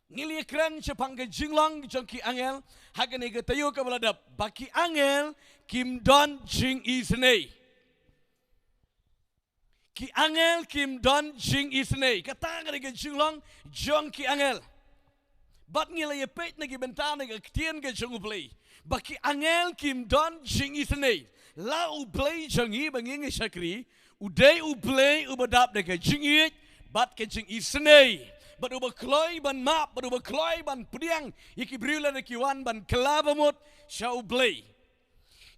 Ngili keren sepang ke jinglong jongki angel hagane ke tayo ke baladap baki angel kim don jing isne ki angel kim don jing isne kata ngane ke jinglong jongki angel bat ngili pet nagi bentana ke tien ke jongu play baki angel kim don jing isne la u play jongi bangingi sakri udai u play u badap de ke jingit bat ke jing isne badu berkeloi ban map, badu berkeloi ban pediang, iki briulan kiwan ban kelabamut, syau blay.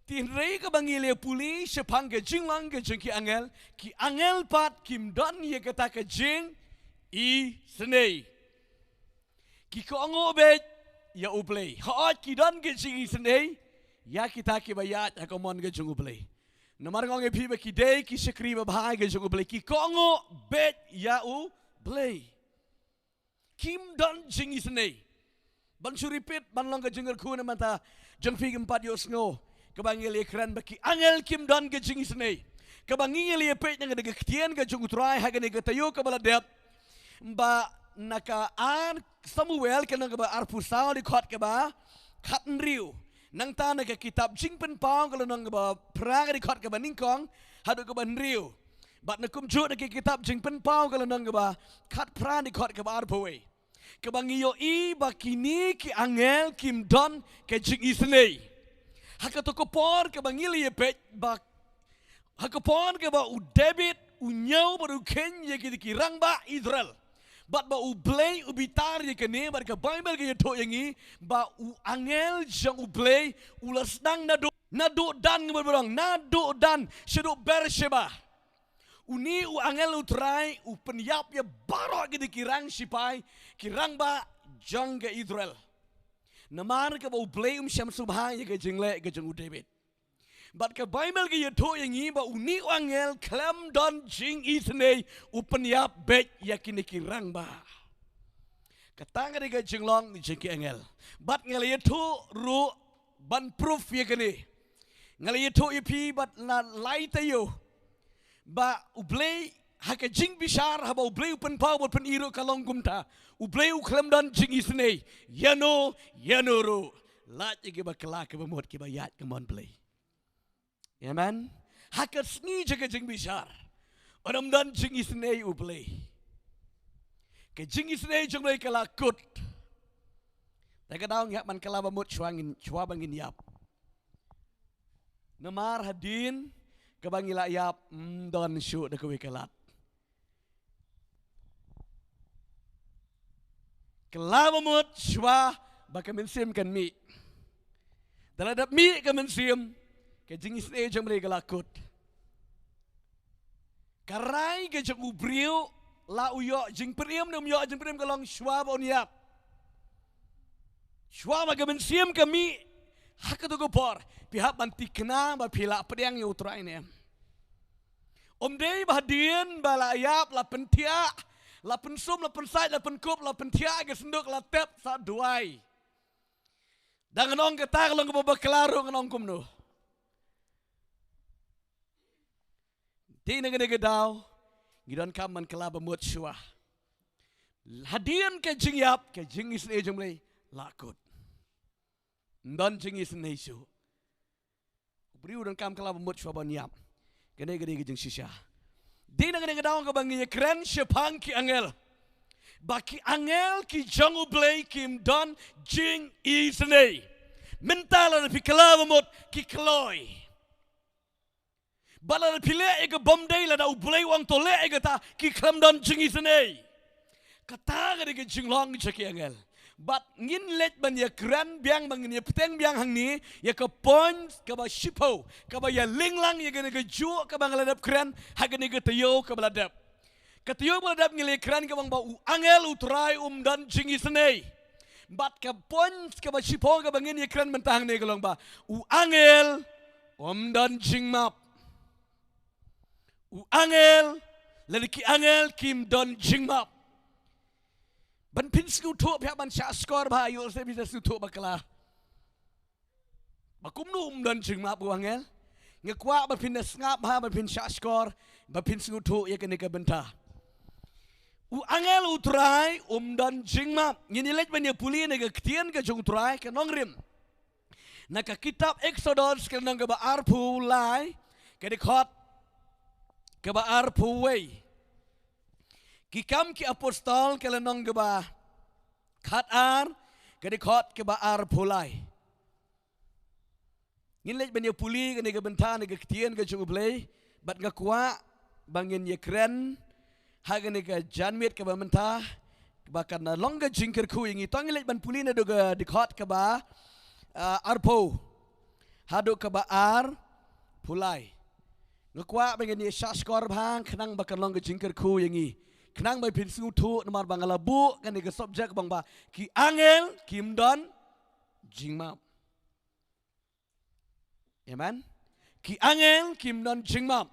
Tinrei ke bangilia puli, sepang ke jinglang ke jeng ki angel pat kim don ye kata ke jing i senei. Ki ko angobet ya ublay. Haat ki don ke jing i senei, ya kita ki bayat akomon ke jeng ublay. Namar ngong epi ki day ki sekri bahai ke jeng ublay. Ki ko angobet ya ublay. Kim don jing isne. Ban suripit ban long ke jengar kuna mata jeng fig 4 yos ngo. Kabangil ekran baki angel kim don ke jing isne. Kabangil pet nang de ketien ke jung utrai hagane ke tayo ke baladep. Ba naka ar Samuel ke nang ke ba ar pusau di khot ke ba khat riu. Nang ta na ke kitab jing pen pau ke nang ke ba prang di khot ke ba ningkong hadu ke ban riu. Bat nakum jut ke kitab jing pen pau ke nang ke ba khat prang di khot ke ba ar poe. Kebangiyo i bakini ki angel kim don ke jing isne. Hakatoko por kebangili ye pet bak. Hakapon ke ba u debit u nyau baru ken ye ki rang ba Israel. Bat ba u blay u bitar ye kene bar ke Bible ke ye to yangi ba u angel jang u blay u lasdang nado dan berang nado dan seduk Bersheba. Uni u angel utrai u penyap ya barok gede kirang sipai kirang ba jang ke Israel. Namar ke bau blay syamsubha ya ke jengle ke jengu David. Bat ke Bible ke yeto yang i ba uni u angel klam don jing isne u penyap bet ya kini kirang ba. Katang ke jenglong jengki angel. Bat ngel yeto ru ban proof ya kene. Ngel yeto ipi bat la lai tayo. Ba ublay haka jing bishar haba ublay upen pau pen iro kalong kumta ublay uklam dan jing isne yano ro lat ye ba kala ke bamot ke ba yat ke mon play amen haka sngi jaga jing bishar onam dan jing isne ublay ke jing isne jong lay kala kut daga daung yak man kala bamot chwa bangin yap namar hadin kabangila yap don syu de kuwi kelat. Kelabamut shwa bakaminsim kan mi. Daladap mi kaminsim ke jingis ne jam le galakut. Karai ke jang ubriu la uyo jing priem nem yo jing priem kalong shwa bon yap. Shwa bakaminsim kami hak tu gopor pihak banti kena bapila pedang yang utrai ni. Dei bahadian balayap la pentia la pensum la pensai la penkup la pentia ke senduk la tep sa duai. Dangan ong ketag long ke baklaro nong kumno. Di negara daw gidon kaman kelaba mut syua. Hadian ke jingyap ke jingis ne jumlei lakut. Ndon jingis ne syu. Beriu dan kam kelab mut syua ban yap. Gede ke jing sisya. Di negara daw ke bangi keren sepang ki angel. Baki angel ki jangu blay kim don jing isne. Mentala na pi kelab mut ki kloi. Bala na pile ega bomday la da ublay wang tole ega ta ki klam don jing isne. Kata ke jing long jaki angel. But ngin let ban ya kran biang bangin ya peteng biang hang ni ya ke pon ke ba shipo ke ba ya linglang ya gane ke ju ke bang ladap kran ha gane ke tayo ke baladap ke tayo baladap ngile kran ke bang ba u angel utrai dan jingi senei bat ke pon ke ba shipo ke bangin ya kran mentang ne kelong ba u angel dan jing map u angel laliki angel kim don jing map. Ban pin skutu pihak ban syak skor bah ayo saya bisa skutu bakala. Bakum num dan jing map angel. Ngekwa ban pin ngap ha ban pin syak skor ban pin skutu ya kene ke bentah. u angel utrai dan jingma nginilet banya puli nega ketian ke jung utrai ke nongrim naka kitab Exodus ke nang ba arpu lai ke dekhot ke ba arpu wei ki kam ki apostol ke nang ba khat ar ke dekhot ke ba arpu lai nginilet banya puli ke nega benta nega ketian ke jung play bat ngakwa bangin ye kren hagan ke janmit ke mentah bahkan longga jingker ku ingi tongilet ban pulina doga dikhot ke ba arpo hadu ke ba ar pulai ngakwa bangin ye shaskor bang kenang bahkan longga jingker ku ingi kenang bai pinsu tu namar bangala bu kan ke subjek bang ba ki angel kim don jingma amen ki angel kim don jingma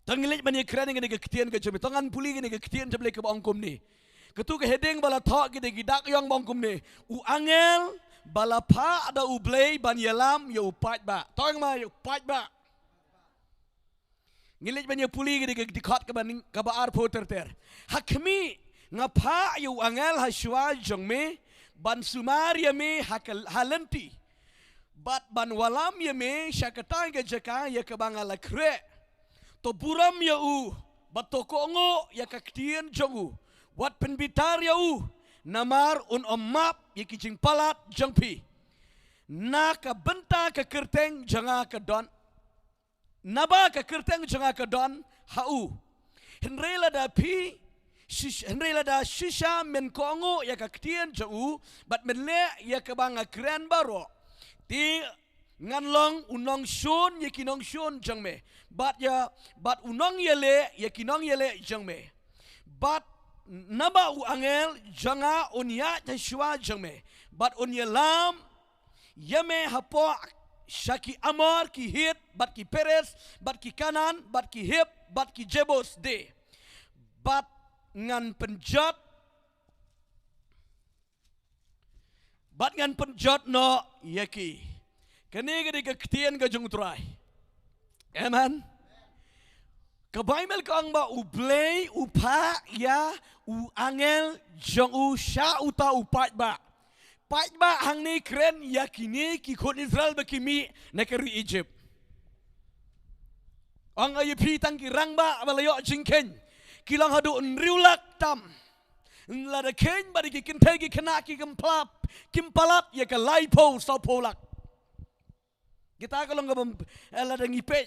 Tangilit bani keren ngene ke ketian ke jemi tangan puli ngene ke ketian jable ke bangkum ni. Ketu ke hedeng bala thok ke gidak yang bangkum ni. U angel bala pa ada u blay ban yelam yo pat ba. Tong ma yo pat ba. Ngilit bani puli ngene ke dikhat ke ban ke ba ar poter ter. Hakmi ngapa yo angel ha shwa jongme ban sumar ye me halenti. Bat ban walam ye me syakatang ke jaka ye ke bangala kre. To buram ya batokongo ya kaktian jongu wat penbitar ya namar omap ya kijing palat jangpi na ka benta ka kerteng janga ka don naba ka kerteng janga ka don henrela da pi henrela da shisha men kongo ya kaktian jongu bat menle ya ka banga kren baro ti nganlong unong shun ya kinong shun jangme bat unong yele ya kinong yele jangme bat naba u angel janga unya tashwa jangme bat unyelam yame hapo shaki amor ki hit bat ki peres bat ki kanan bat ki hip bat ki jebos de bat ngan penjat no yaki kene gede ke ketian ke jung trai. Amen. Ke Bible kang ba u play u pa ya u angel jong u sha u ta u pat ba. Pat ba hang ni kren ya kini ki kon Israel ba kimi na keri Egypt. Ang ay pi tang ki rang ba balayo jingken. Kilang hadu nriulak tam. Lada ken ba di ki kentegi kenaki kimpalat ya ke laipo sa polak. Kita kalau nggak ada ngipet,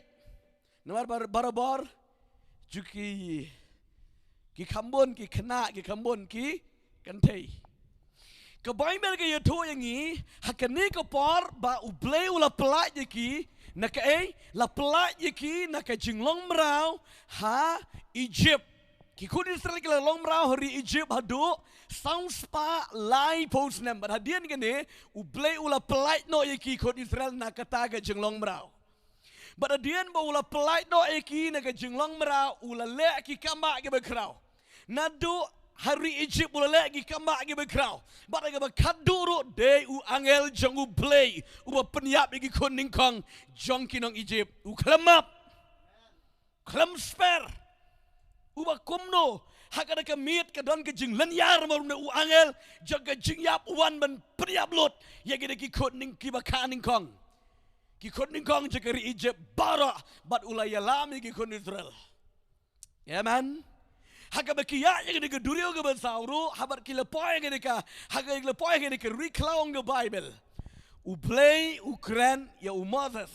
nomor barabor, juki kambon ki kena ki kambon ki kentei. Kebaimel ke yato yang ini, hakane kepar ba ublay ula pelat yaki, nak la pelat yaki nak jinglong merau ha Egypt. Kikut Israel kila long merau hari Egypt hadu. Sounds pa lai post nem but hadian gene ublay ula pelat no yaki kod Israel na kataga jenglong merau but hadian ba ula pelat no yaki na jenglong merau ula le ki kamba ge bekrau nadu hari Egypt ula le ki kamba ge bekrau but aga ba kaduru de u angel jong ublay u penyap gi koning kong jong kinong Egypt u klemap klem sper u ba kumno hakada ke miet ke don ke jing lenyar maruna u angel jaga jing yap wan ban priap lot ya gede ki koning ki bakaning kong jaga ri Egypt bara bat ulaya lami ki kon Israel amen hakaba ki ya gede ke durio ke basauru habar ki lepoy gede ka haga lepoy gede ke reclaim the Bible u play Ukraine ya u Moses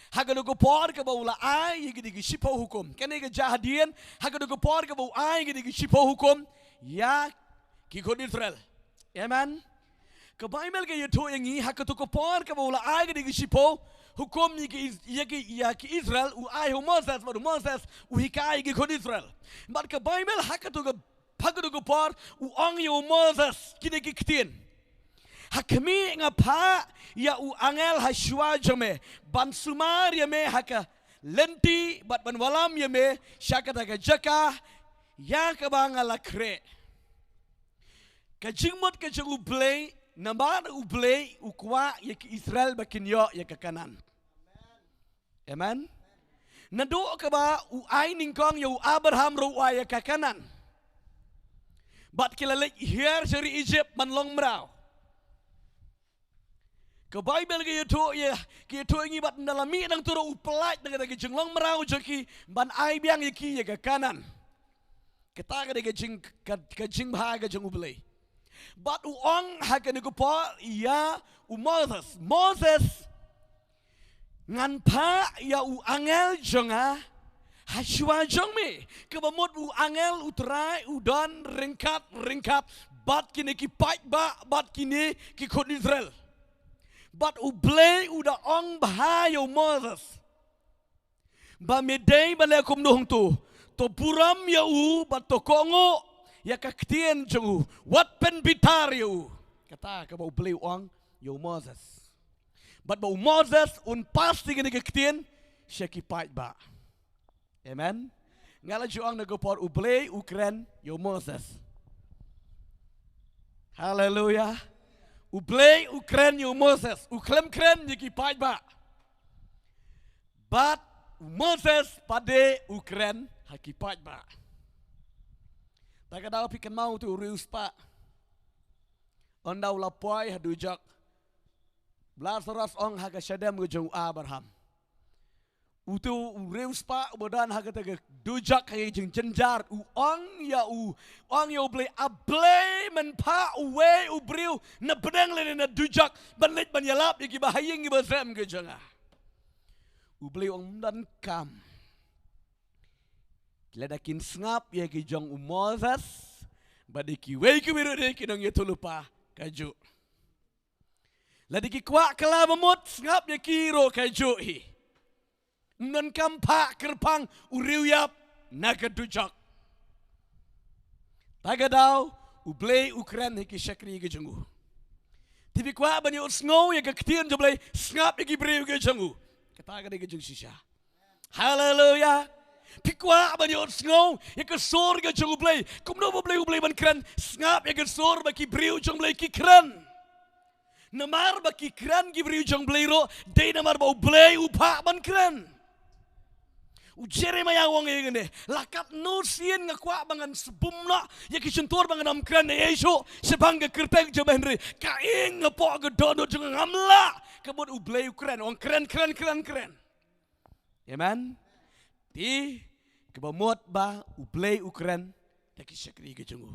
Hagano ko por ka baula ai yigi digi shipo hukum kene ga jahadian hagano ko por ka bau ai yigi digi shipo hukum ya ki kon Israel amen ka Bible ga yato yangi hakato ko por ka baula ai yigi digi shipo hukum yigi ya ki Israel u ai hu Moses u hikai yigi kon Israel but ka Bible hakato ko por u ang yu Moses kine ki ktin hakmi ngapa ya u angel hashwa jame ban sumar ya me haka lenti bat ban walam ya me syakata ka jaka ya ka bangala kre ka jingmot ka jang ublay namar ublay ukwa ya ki Israel bakin yo ya ka kanan amen nado ka ba u ai ningkong ya u Abraham ro wa ya ka kanan Bat kila lek here dari Egypt man long merau. Ke Bible ke to ingi bat dalami nang turo upelait dengan ke jenglong merau joki ban ai biang yaki ya ke kanan. Kita ke jing bahaga jeng ublay. But uang hakan ko po ya Moses ngan pa ya u angel jonga haswa jong me kebamot u angel utrai udan ringkat bat kini ki pai ba bat kini ki khod Israel bat u blay uda ong bahayo Moses ba medei ba le kum dohong tu to buram ya u bat to kongo ya kaktien jong u wat pen bitar ya u kata ka ba u blay ong yo Moses. But bau Moses un pasti gini kektien syaki pai ba. Amen. Ngala juang nagopor ublay ukren yo Moses. Hallelujah. Ublay ukren yo Moses. Uklem kren yaki pai ba. But Moses pade ukren haki pai ba. Takadaw pikan mau tu rius pa. Ondaw lapoy hadujak. Lazarus ong haga syadam gejong Abraham. Utu reus pa bodan haga tega dujak kay jeng jenjar ong ya ble ablay men pa uwe ubriu na bedang le na dujak banlit ban yalap yaki bahayeng ibasem gejanga. Uble ong dan kam. Ledakin ngap yaki jong Moses badiki we ki biru de kinong yetulupa kaju. Ladi ki kwa kala mamut ngap ya kiro kay johi. Nan kampa kerpang uriuyap nagadujak. Tagadaw ublay ukran hiki syakri ke jenggu. Tibi kwa bani usngo ya kaktian joblay ngap ya kibriu ke jenggu. Kataga ke jeng sisya. Hallelujah. Pikwa bani usngo ya kesor ke jenggu blay. Kumno ublay ban kran ngap ya kesor ba kibriu jeng blay ki kran. Namar baki kran gibriu jong blero day namar bau blay upa ban kran Jeremiah wong ngene lakat no sien ngakwa bangan sebumna ya kisentor bangan am kran yeso sebangga kerteng jo henry kaing ngapo gedono jong ngamla kebut ublay kran wong kran amen ti kebamot ba ublay ukran taki syakri ke jongo.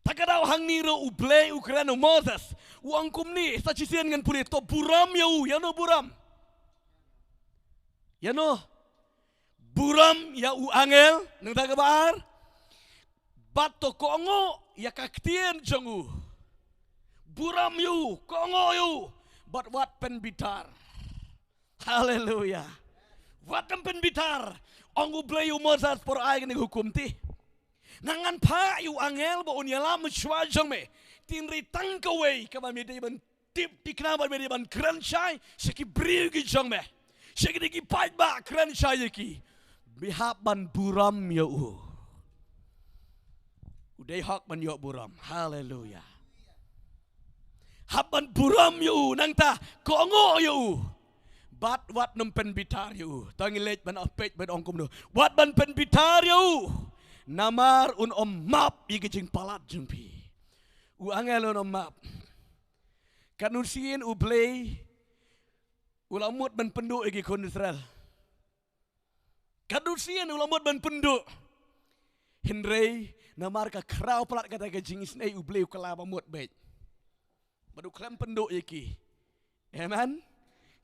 Takadaw hang niro ublay ukrano Moses. Uang kumni sa chisian ngan puli to buram yau yano buram. Yano buram ya u angel nang tagabar. Bato kongo ya kaktien jongu. Buram yu kongo yu but wat pen bitar. Hallelujah. Wat pen bitar. Ong ublay Moses por ay ni hukum ti. Nangan pa yu angel ba unyala mchwa jongme tinri tangkaway kaba mede ban tip tikna ba mede ban kranchai seki briu gi jongme seki gi pait ba kranchai ki bihap ban buram yu udai hak ban yu buram. Hallelujah. Haban buram yu nangta kongo yu bat wat numpen bitar yu tangilet ban apet ban ongkum no wat ban pen bitar yu namar un map igi jing palat jumpi. U angel un map. Kanusien u play ulamut ban penduk igi kon Israel. Kanusien ulamut ban penduk. Henry namar ka krau palat kata ke jing isnei u play kalaba mut bet. Badu klem penduk iki. Amen.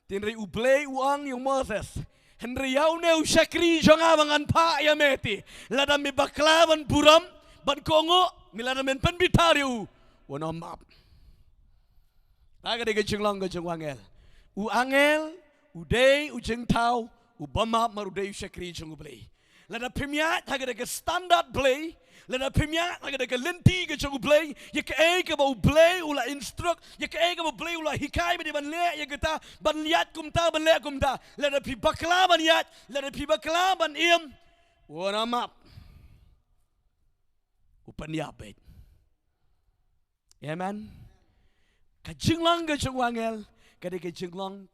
Henry u play uang yung Moses. Henry yau ne usyakri jonga bangan pa ya meti. Lada mi baklawan buram ban kongo milada men pen bitariu. Wono map. Taga de gejeng long gejeng wangel. U angel, u day, u jeng tau, u bamap maru day usyakri jongu play. Lada pimiat taga de standard play. Lada pimiat taga de lenti gejeng play. Ya ke ka ba play ula instruct. Ya ke ka ba play ula hikai ba di ban le ya kita ban liat kumta ban le kumta. Lada pi bakla ban yat, lada pi bakla ban im. Wona map. Upan yapet. Amen. Kajing lang gejeng wangel, kade kajing lang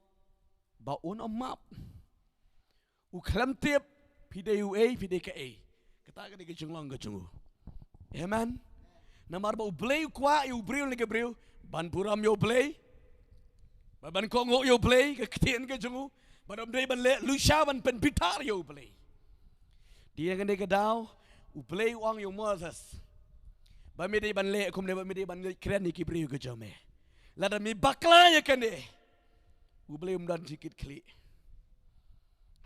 ba on map. U klam tip pide u a pide ka a. Kata kade kajing lang gejeng. Amen. Namar ba ublay kwa yu bril ni gabril. Ban buram yo blay. Ban kongo yo blay. Kaktian ka jungu. Ban day ban le lusha ban pen bitar yo blay. Dia kan dia daw ublay wang yo Moses. Ban me day ban le kum ne ban me day ban kren ni kibril ka jome. Lada mi bakla ya kan de. Ublay dan sikit kli.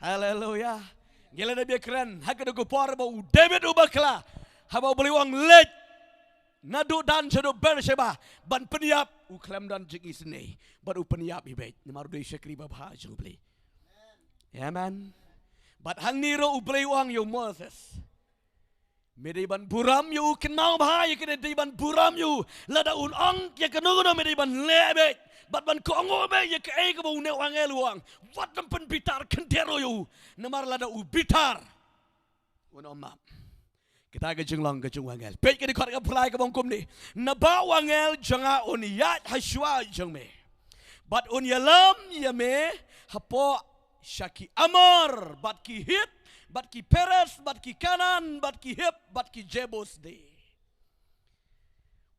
Haleluya. Gila na biya kren. Haka na gupar ba u David u bakla. Haba ublay wang let. Nadu dan sedo Beersheba ban peniap u klem dan jing isne ban u peniap ibet namaru de shakri babha jubli. Amen. But hang niro u blay wang yo Moses. Mede ban buram yo ken mau bha ye ken de ban buram yo lada un ong ye ken no mede ban lebe but ban kongo be ye ke e ko ne wangel wang wat ban pen bitar ken dero yo namar lada u bitar un omap. Kita ke jenglang ke jengwangel. Pet ke dikot ke pelai ke bongkum ni. Naba wangel janga uniyat haswa jengme. But unyalam yame hapo shaki amor. Bat ki hip, bat ki peres, bat ki kanan, bat ki hip, bat ki jebos de.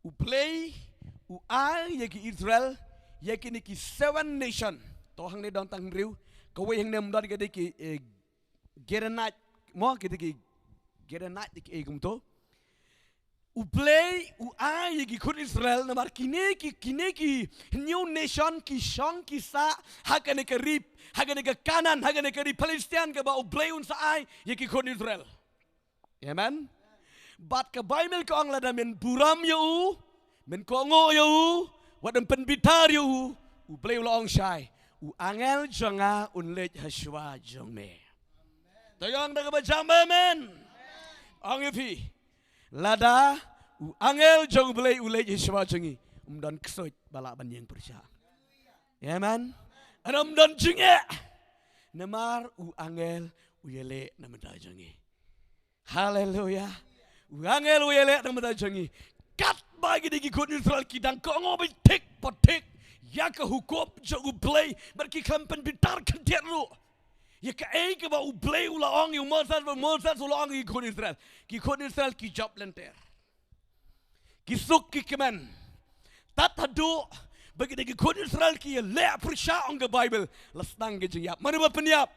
U play, u ay ye ki Israel, ye ki ni ki 7 nation. To hang ni dong tang riu. Kawe hang nem dot ke de ki gerenat mo ke de ki Gera night dik egum to. U play u ay gi kun Israel na mar kineki new nation ki shong ki sa hakane ke rip hakane ke kanan hakane ke Palestine ke ba u play un sa ay gi kun Israel. Amen. Bat ke Bible ko ang lada men buram yo men kongo yo wadam pen bitar yo u play long shai u angel janga un lej haswa jongme. Tayang daga ba amen. Angipi lada u angel jong belai ulai Yeshua jengi dan kesoit balak ban yang persya. Amen. Anam dan jengi namar u angel u yele namada jengi. Haleluya. U angel u yele namada jengi. Kat bagi digi kun Israel kidang kongo bi tik potik ya ke hukum jong u belai berki kampen bitar kenteru. Ya ke ke ba u blay ula ong yu Moses ula ong ki Israel. Ki Israel ki job lenter. Ki suk ki kemen. Tat hadu bagi de ki Israel ki le persya ong ke Bible lastang ke jiyap. Mana ba peniap?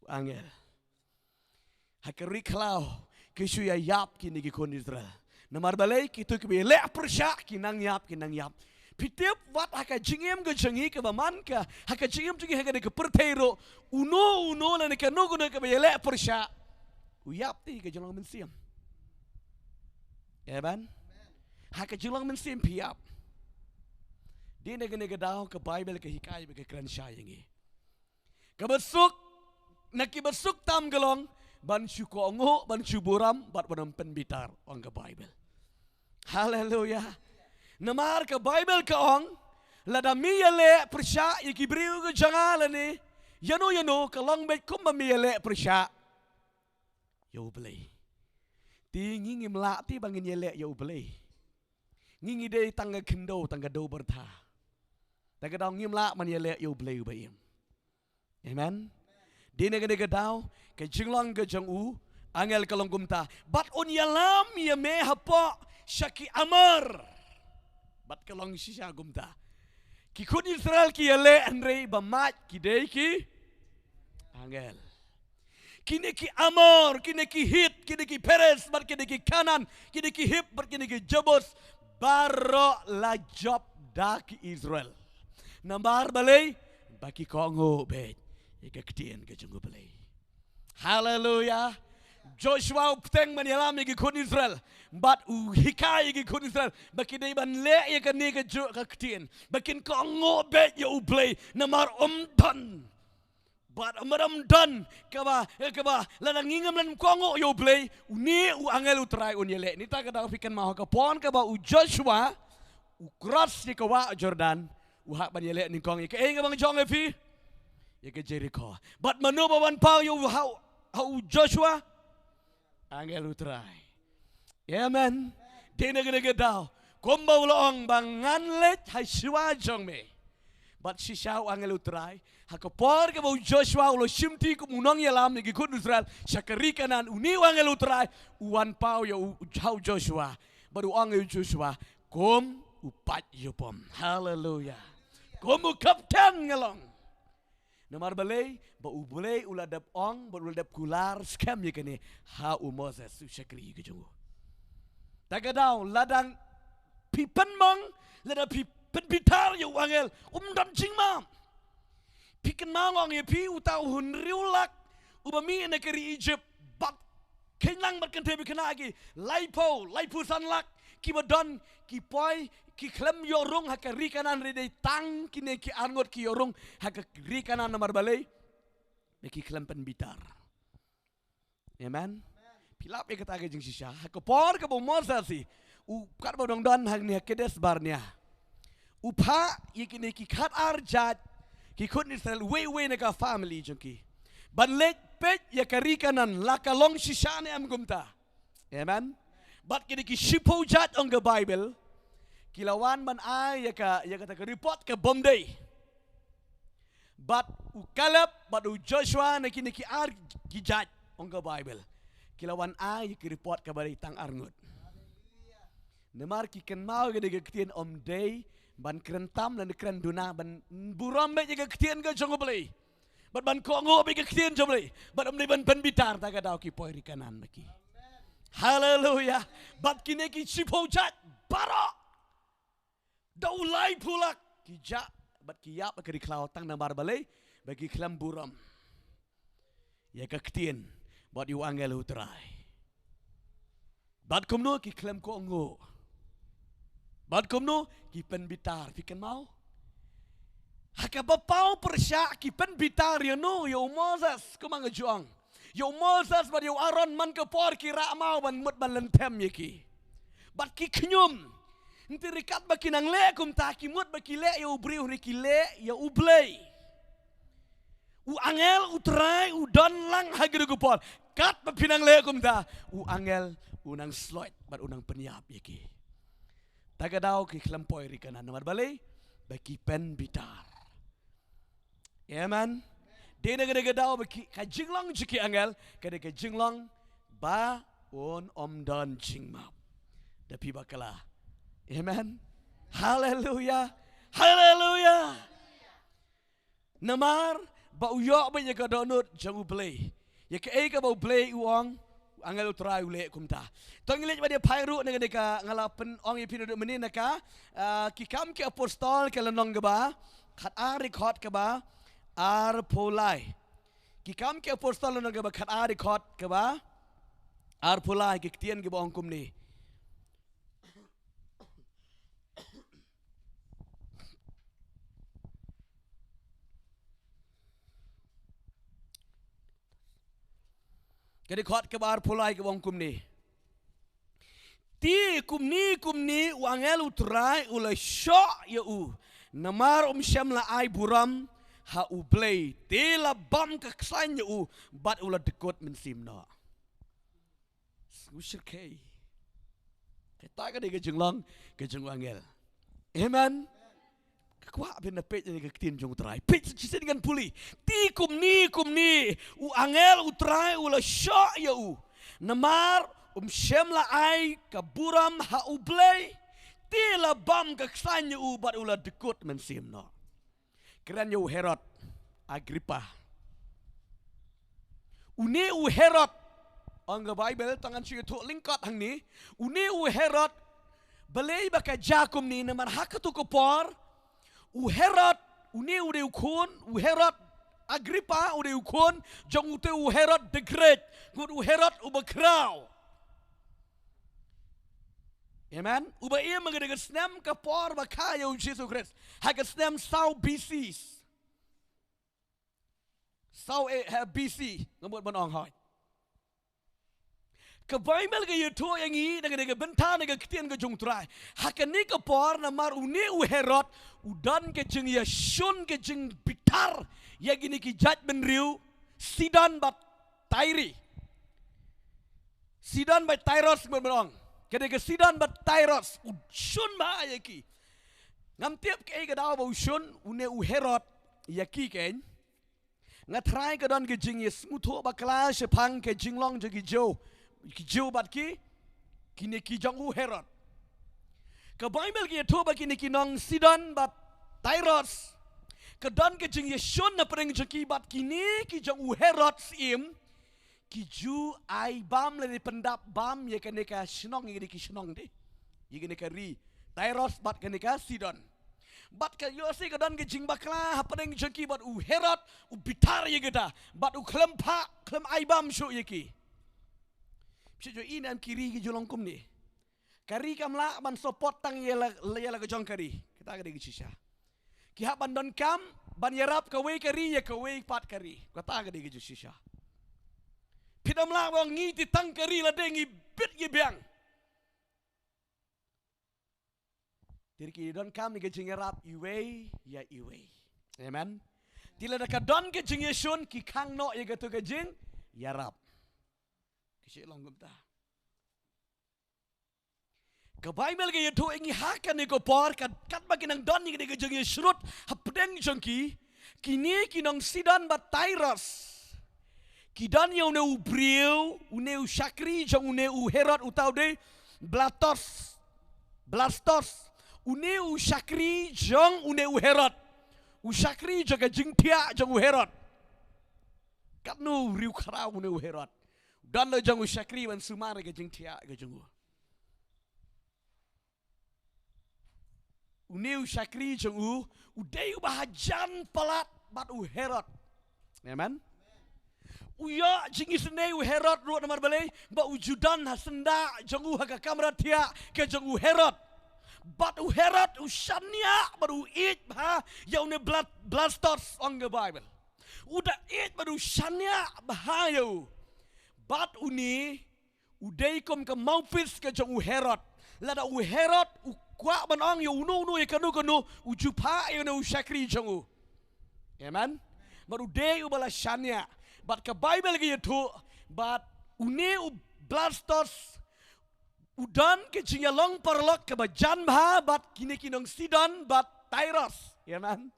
Angel. Hakari klau ki su ya yap ki ni ki Israel. Namar balai ki tu ki le persya ki nang yap. Pitip wat haka jingem ke jengi ke baman ke haka jingem jengi haka de ke pertero uno la ne ke no ke bele persya uyap ti ke jelang mensiam. Amen. Haka jelang mensiam piap. Dia ne daw ke Bible ke hikay ke kran syayangi. Ke besuk naki besuk tam gelong ban syuko ngo ban syuburam bat banam penbitar ong ke Bible. Haleluya. Namar ke Bible ke ong lada miyale persya ikibriu ke jangala ni yano ke long bet kum miyale persya yo belai ti ngingi melati bangin yele yo belai ngingi de tangga kendo tangga do berta tangga dau ngim la man yele yo belai bayim. Amen. Dine ke dau ke jinglang ke jangu angel ke long gumta bat on yalam ye me hapo syaki amar. Bat kalong sisa gumta. Ki kun Israel ki yele andre bamat ki dey ki angel. Kini ki amor, kini ki hit, kini ki peres, bat kini ki kanan, kini ki hip, bat kini ki jebos. Baro la job da ki Israel. Nambar balay baki kongo bet. Ika ketien ke jenggo balay. Haleluya. Joshua upteng manyalam ki kun Israel. Bat u hikai ki kun Israel. Baki day ban le ye kan ne ke jo ka ketien. Bakin kongo bet ye u play namar dan. Bat amaram dan kaba ladang ngingam lan kongo yo play uni u angel u try un yele. Ni ta ka daw pikan maho ka pon kaba u Joshua u cross ni kawa Jordan u hak ban yele ni kong ke nga bang jong fi ye ke Jericho. Bat manuba wan pau yo how Joshua angel u try. Amen. Dina gina daw. Kumbaw loong bangan let hay siwa jong me. Bat sisyaw angel utray. Hakapor ka bau Joshua ulo simti kumunong yalam ni gikut Israel. Syakari kanan uni angel utray. Uwan pau ya ujau Joshua. Baru angel Joshua. Kom upat yupom. Hallelujah. Kom u kapten ngalong. Namar balay. Ba u balay uladap ong. Ba uladap kular. Skam ya kani. Ha u Moses. U syakari kejungu. Tagadaw ladang pipen mong. Ladang pipen bitar ya angel. Dan jing mam. Piken mangong ya pi utau hun riulak. Ubami negeri Egypt. Bat kenyang bat kentebi kenagi. Laipo sanlak. Kibadon kipoi ki klem yorung haka rikanan rede tang kine ki angot ki yorung haka rikanan namar balay. Ki klem pen bitar. Amen. Pilap ya kata jing sisya. Haka por ka bo Moses. U kat bo dong don hak ni hakedes barnya. Upa yikini ki kat arjat ki kun Israel we neka family jengki. Ban let pet ya karikanan lakalong sisane am gumta. Amen. Bat kini ki shipo jat on the Bible. Kilawan ban ay ya kata report ke Bombay. Bat u Caleb bat u Joshua na kini ki ar ki jat on the Bible. Kilawan ay ki report ke bari tang arngut. Nemar ki ken mau ke de ketien om day. Ban kerentam dan keren duna ban buram be jaga ketien ke jongo beli. Ban kongo be ketien jongo beli. Ban ban bitar ta kadau ki poiri kanan maki. Hallelujah. Bat kine ki sipo jat baro. Dau lai pulak ki ja bat ki yap ke di klau tang nambar balai bagi kelam buram. Ya ke ketien bat yu angel utrai. Bat kumno ki kelam kongo. Bad kumno kipen bitar fikan mau. Haka bapau persya kipen bitar ya no yo Moses kumang juang. Yo Moses bad yo Aaron man ke por kira mau ban mut ban lentem yaki. Bad ki knyum. Nanti rikat bakinang le kum ta ki mut bakile yo briu rikile ya ublay. U angel utrai u don lang hagir gupor. Kat bapinang le kum ta u angel unang sloit bad unang penyap yaki. Tagadaw ki klampoy rikanan namar balay baki pen bitar. Amen. Dena gadaw baki kajinglang jiki angel kada kajinglang ba on omdan jingmap. Dapi bakala. Amen. Hallelujah. Hallelujah. Namar ba uyok ba yaga donut jangu play. Ya ke ka ba play uang angel utrai ule kumta. Tong ngilit ba dia pairu na ka ngalapen ong ipin do menin naka kikam ki apostol ke lenong gaba khat a record ke ba ar polai. Kikam ki apostol lenong gaba khat a record ke ba ar polai ki tien ke ba ong kum ni. Kadi khot ke bar pulai ke wong kumni. Ti kumni wangel utrai ula syok ya u. Namar syam la ai buram ha u blay. Ti la bam ke ksain ya u bat ula dekut mensim na. Usir kei. Kita ka ke jenglang ke jeng wangel. Amen. Kuat benda pej ni ketin jong utrai. Pej cisa dengan puli. Ti kumni u angel utrai ula syok ya u. Namar syam la ai kaburam ha u blay. Ti la bam ka ksan ya u bat ula dekut mensim no. Keran ya u Herod Agrippa. Uni u Herod ang Bible tangan siya tu lingkat hang ni. Uni u Herod balay baka jakum ni namar hakatu kopor. U Herod, uni ude ukun, u Herod Agrippa ude ukun, jong ute u Herod the Great, good u Herod ubakraw. Amen. Uba iya magadaga snem kapor bakaya u Jesus Christ. Haga snem sau BC. Sau BC, ngamut banong hoy. Ke Bible ke yuto yang i dengan bentar dengan ketian ke jung trai. Hakani ke por namar uni u Herod udan ke jeng Yasun ke jeng bitar ya gini ki jat benriu Sidon bat Tairi. Sidon bat Tyros berong. Kede ke Sidon bat Tyros usun ba ya ki. ngam tiếp cái daw bau shun une u Herod yaki ken ngatrai ka don ke jing yes ngutho bakla sepang ke jinglong je ki jo bat ki kini ki jong u Herod ka Bible ki to ba kini ki nong Sidon bat Tyros ka don ke jing yesun na preng je ki bat kini ki jong u Herod sim ki ju ai bam le pendap bam ye kene ka shnong ye ki shnong de ye kene ka ri Tyros bat kene ka Sidon bat ka yosi ka don ke jing bakla preng je ki bat u Herod u bitar ye geda bat u klem ai bam shu ye ki jo in am kiri ki julong kum ni kari kamla ban sopot tang yela ke jong kari kita ke shisha ki ha ban don kam ban yarap ka we kari ya ka we pat kari kata ke shisha pidam la bang ngi ti tang kari la dengi bit ye biang tirki don kam ni ke jing yarap iwe ya iwe amen tila da ka don ke jing yesun ki kang no ye ke tu ke jing yarap kisi long gumta ka Bible ke yeto ingi hakan ni ko por kat bakin ang don ni ke jeng yesrut hapdeng jengki kini kinong Sidon bat Tyros kidan yo ne ubriu une u Shakri jong une u Herod utau de Blastos une u Shakri jong une u Herod u Shakri jong jeng tia jong u Herod kat nu riu khrau une u Herod dan lo jong u Shakri ban sumare ke jeng tia ke jong Uneu Shakri jong u deu bahajan palat bat u Herod. Amen. Uya jingis ne u Herod ruat namar balai ba u Judan hasenda jong u haka kamera tia ke jong u Herod. Bat u Herod u shania bat u it ha yau ne Blastos on the Bible. Uda it bat u shania bahayo. Bat uni u dei kom ke maupis ke jong u Herod. Lada u Herod u kwa ban ong yo no ye kanu u jupa yo no Shakri jongu amen but u de u bala shania but ka Bible ge yetu but une u Blastos u dan ke jinga long parlok ke ba jan bha but kini kinong Sidon but Tyros amen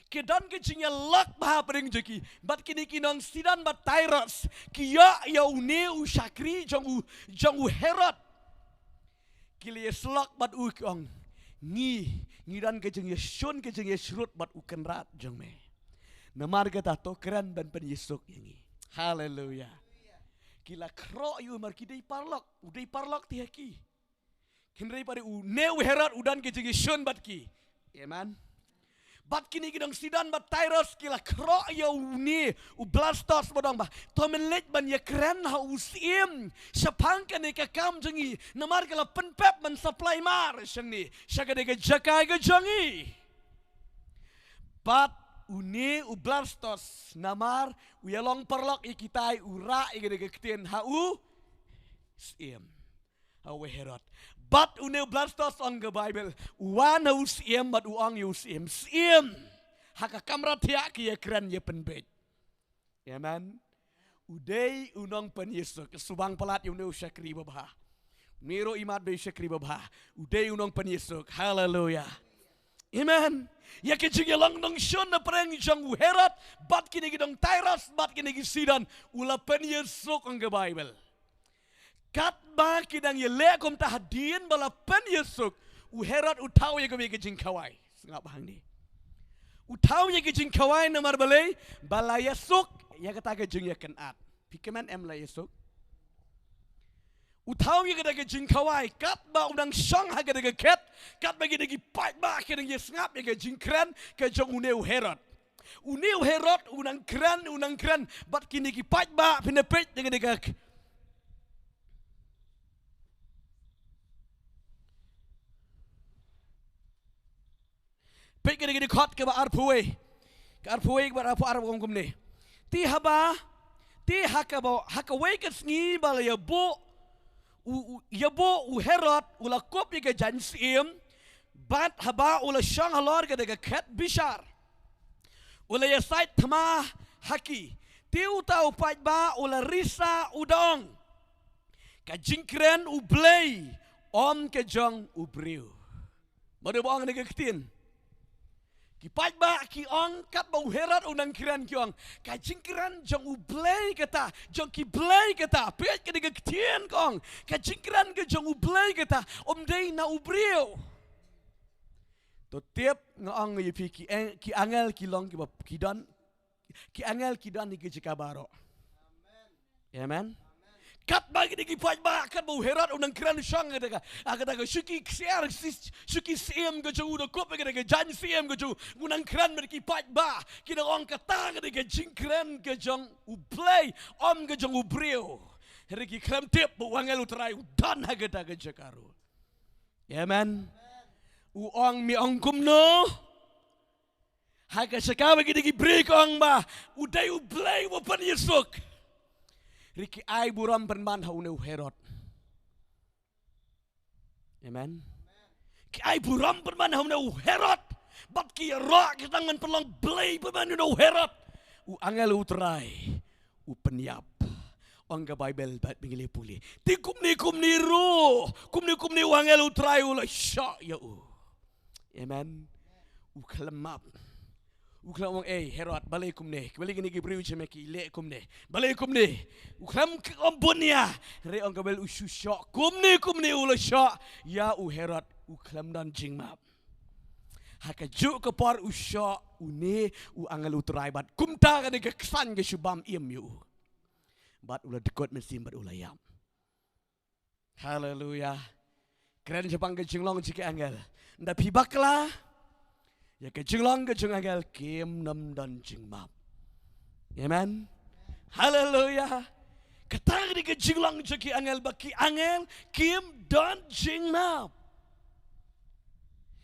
ke dan ke jinga lok bha pring jeki but kini kinong Sidon but Tyros ki ya une u Shakri jongu Herod kili slok bat u kong ngi dan ke jeng yesun ke jeng yesrut bat u kenrat jong me namar kata to keren ban pen yesuk yangi haleluya kila kro yu mar ki dei parlok ti haki kinrei pare u neu Herod udan ke jeng yesun bat ki amen bat kini kidong Sidon bat Tyros kila kro yu ni u Blastos bodong ba to menlet ban ye keren ha usim sapang kan ke kam jengi namar kala penpep man supply mar sengni sagade ke jakai ke jongi bat uni u Blastos namar u yalong perlok ikitai ura igede ke ktien ha u sim ha we Herod but uneu Blastos on the Bible wana usiem but uang usim sim haka kamera tia ki keren ye penbet amen udei unong pen Yesus subang pelat uneu Shakri babha miro imat be Shakri babha udei unong pen Yesus haleluya amen ya ke jing long nong shon na preng jong Herod but kini gidong Tyros but kini Sidon ula pen Yesus on the Bible kat ba kidang ye le kom ta hadien bala pen Yesuk u Herod u tau ye ke jing kawai ngap hang ni u tau ye ke jing kawai namar balai bala Yesuk ya kata ke jing ye kenat pikeman em la Yesuk u tau ye ke jing kawai kat ba udang song ha ke ket kat ba ke pai ba ke ye ngap ye ke jing kran ke jong uneu Herod uneu Herod unang kran bat kini ki pai ba pinepet de Pek gede kot ke ba arpuwe ke ba arpu kum ni ti haba ti hakawe ke sngi bala ya bo u Herod ula kop ye ke jansim bat haba ula shang halor ke de ket bishar ula ya sait thama haki ti uta upat ba ula risa udong ka jingkren u blay om ke jong u briu Mada boang ni ketin. Ki pai ba ki ong kat bau herat unang kiran ki ong. Ka jingkiran jong ublay kata, jong ki blay kata, pet ke diga ketin kong. Ka jingkiran ke jong ublay kata, day na ubriu. To tiap ngong ye pi ki angel ki long ki don ki angel ki don ni ke jikabaro. Amen. Kat bagi di pai ba kat bau herat unang kiran syang kata kata syuki siar syuki sim ke jong udah kop kata jan sim ke jong unang kiran di pai ba kita orang kata kata jingkiran ke jong ublay ke jong ubriu. Hari ki kram tiap bau angel utrai udan kata ke jakaru. Amen. Uang mi ongkum no. Haka sakawa gidi gi break ong ba. Uday ublay mo pan Yesuk. Riki ay buram penman haune Herod. Amen. Ki ay buram penman haune Herod. Bat ki rak tangan pelang blay penman haune Herod. U angel utrai. U penyap. Ang ka Bible bat pingili puli. Ti kumni ro. Kumni angel utrai ula syak ya u. Amen. Uklamap. Uklam Herod balay kumne. Balik ni gibriu chemeki le kumne. Balay kumne. Uklam ombonia. Re ang kabel ususyak. Kumne ula syak. Ya u Herod uklam dan jingmap. Haka juk ke par usyak une u angel utrai bat. Kumta kan ke kesan ke subam iem yu. Bat ula dekot mesin bat ula yam. Hallelujah. Keren Jepang ke jinglong jike angel. Nda pibaklah. Ya ke jinglong ke jing angel kim nam dan jingmap. Amen. Hallelujah. Ketang di ke jinglong jike angel baki angel kim dan jingmap.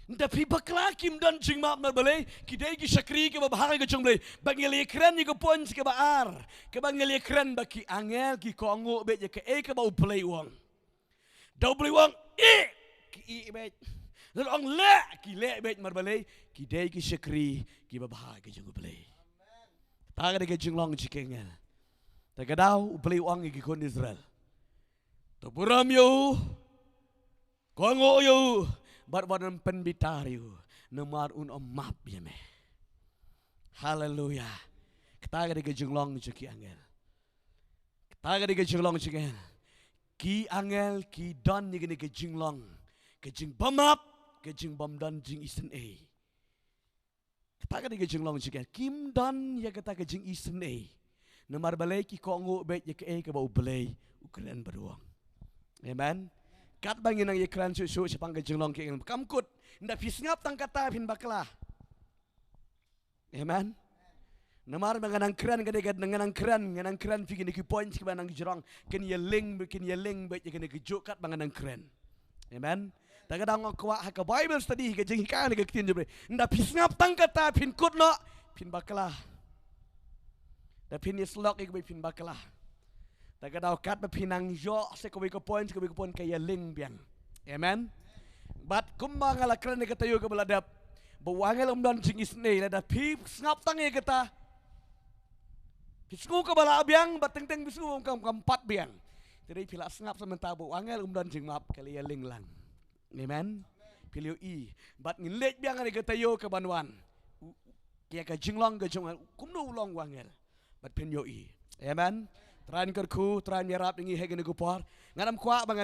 Nda pibaklah kim dan jingmap na balay. Kidai ki syakri ke babahara ke jing balay. Bangil ekran ni ke pon ke baar. Ke bangil ekran baki angel ki kongo bet ya ke ke bau play uang. Dau play uang ki bet. Lalu orang le bet marbalay ki day ki syakri ki babah ki jung play. Taga de jung long chikengel. Taga daw play uang ki kon Israel. To buram yo. Kongo yo. Barbadan penbitar yo. Namar un map yeme. Hallelujah. Taga de jung long chikengel. Taga de jung long chikengel. Ki angel ki don ni ke jung long. Ke jung bamap. Kejing bom dan jing isen Kata ka kejing long jikan. Kim dan ya kata kejing isen Namar balay ki kongo bet ya ke bau balay ukran beruang. Amen. Kat bangin ang ikran susu sepang kejing long ke kamkut. Nda pisngap tang kata pin bakla. Amen. Namar menganang kran kadegad menganang kran figin ki point ki banang jirang ken ya ling bet ya ken kejuk kat menganang kran. Amen. Tagadang ang kuwa haka Bible study ke jeng hikan ke kitin jebre. Nda pisngap tang kata pin kut no pin bakla. Da pin islok ik pin bakla. Tagadang kat pinang jo se ko point kaya ling biang. Amen. Bat kumbang ala kran ke tayo ke beladap. Bawangel dan jing isne lada pip ngap tang e kata. Pisngu ke bala biang bateng bisu kampat biang. Jadi pila ngap sementara bawangel dan jing map kali ya ling lang. Amen. Pilih bat ngilet biang ada ketayo ke banuan. Kia ke jinglong ke jongan kumno ulong wangel. Bat penyo Amen. Tran kerku tran yarap ingi hegen gupar. Nganam kwa bangan